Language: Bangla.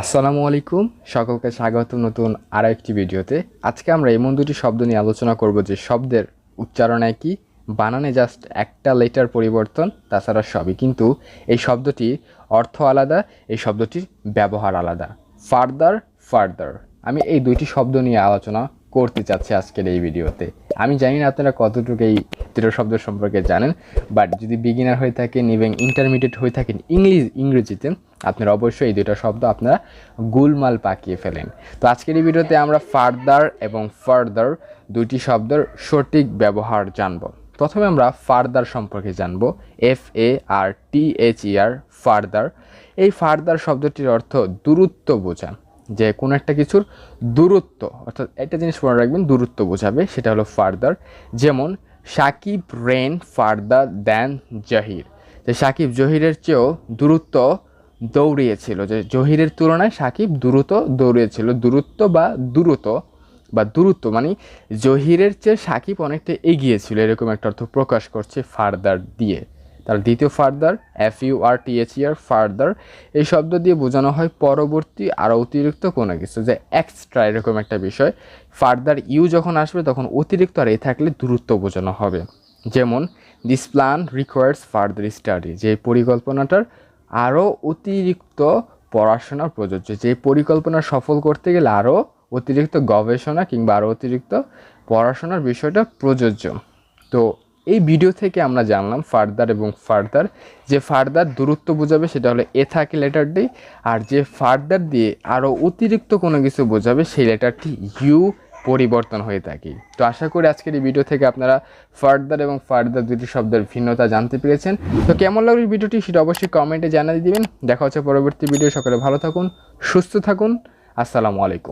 আসসালামু আলাইকুম, সকলকে স্বাগত নতুন আরও একটি ভিডিওতে। আজকে আমরা এমন দুটি শব্দ নিয়ে আলোচনা করব যে শব্দের উচ্চারণ একই, বানানে জাস্ট একটা লেটার পরিবর্তন, তাছাড়া সবই কিন্তু এই শব্দটির অর্থ আলাদা, এই শব্দটির ব্যবহার আলাদা। ফার্দার, ফার্দার, আমি এই দুইটি শব্দ নিয়ে আলোচনা করতে চাচ্ছি আজকের এই ভিডিওতে। আমি জানি না আপনারা কতটুকু এই দুটো শব্দ সম্পর্কে জানেন, বাট যদি বিগিনার হয়ে থাকেন এবং ইন্টারমিডিয়েট হয়ে থাকেন ইংরেজিতে, আপনারা অবশ্যই এই দুটো শব্দ আপনারা গোলমাল পাকিয়ে ফেলেন। তো আজকের এই ভিডিওতে আমরা ফার্দার এবং ফার্দার দুইটি শব্দের সঠিক ব্যবহার জানব। প্রথমে আমরা ফার্দার সম্পর্কে জানব। FARTHER, further. এই ফার্দার শব্দটির অর্থ দূরত্ব বোঝা, যে কোনো একটা কিছুর দূরত্ব, অর্থাৎ একটা জিনিস মনে রাখবেন দূরত্ব বোঝাবে, সেটা হলো ফার্দার। যেমন সাকিব রেন ফার্দার দ্যান জাহির, যে সাকিব জহিরের চেয়েও দূরত্ব দৌড়িয়েছিল, যে জহিরের তুলনায় সাকিব দ্রুত দৌড়িয়েছিল। দূরত্ব মানে জহিরের চেয়ে সাকিব অনেকটা এগিয়েছিল, এরকম একটা অর্থ প্রকাশ করছে ফার্দার দিয়ে। তার দ্বিতীয় ফার্দার, FURTHER, ফার্দার, এই শব্দ দিয়ে বোঝানো হয় পরবর্তী আরও অতিরিক্ত কোনো কিছু, যে এক্সট্রা এরকম একটা বিষয়। ফার্দার ইউ যখন আসবে তখন অতিরিক্ত আর এ থাকলে দূরত্ব বোঝানো হবে। যেমন this plan requires further study, যে পরিকল্পনাটার আরও অতিরিক্ত পড়াশোনা প্রযোজ্য, যে পরিকল্পনা সফল করতে গেলে আরও অতিরিক্ত গবেষণা কিংবা আরও অতিরিক্ত পড়াশোনার বিষয়টা প্রযোজ্য। তো এই ভিডিও থেকে আমরা জানলাম ফার্দার এবং ফার্দার, যে ফার্দার দূরত্ব বোঝাবে সেটা হলো এ থাকে লেটারটি, আর যে ফার্দার দিয়ে আরও অতিরিক্ত কোনো কিছু বোঝাবে সেই লেটারটি ইউ পরিবর্তন হয়ে থাকে। তো আশা করি আজকের এই ভিডিও থেকে আপনারা ফার্দার এবং ফার্দার দুটি শব্দের ভিন্নতা জানতে পেরেছেন। তো কেমন লাগলো ভিডিওটি সেটা অবশ্যই কমেন্টে জানিয়ে দিবেন। দেখা হচ্ছে পরবর্তী ভিডিও। সকলে ভালো থাকুন, সুস্থ থাকুন। আসসালামু আলাইকুম।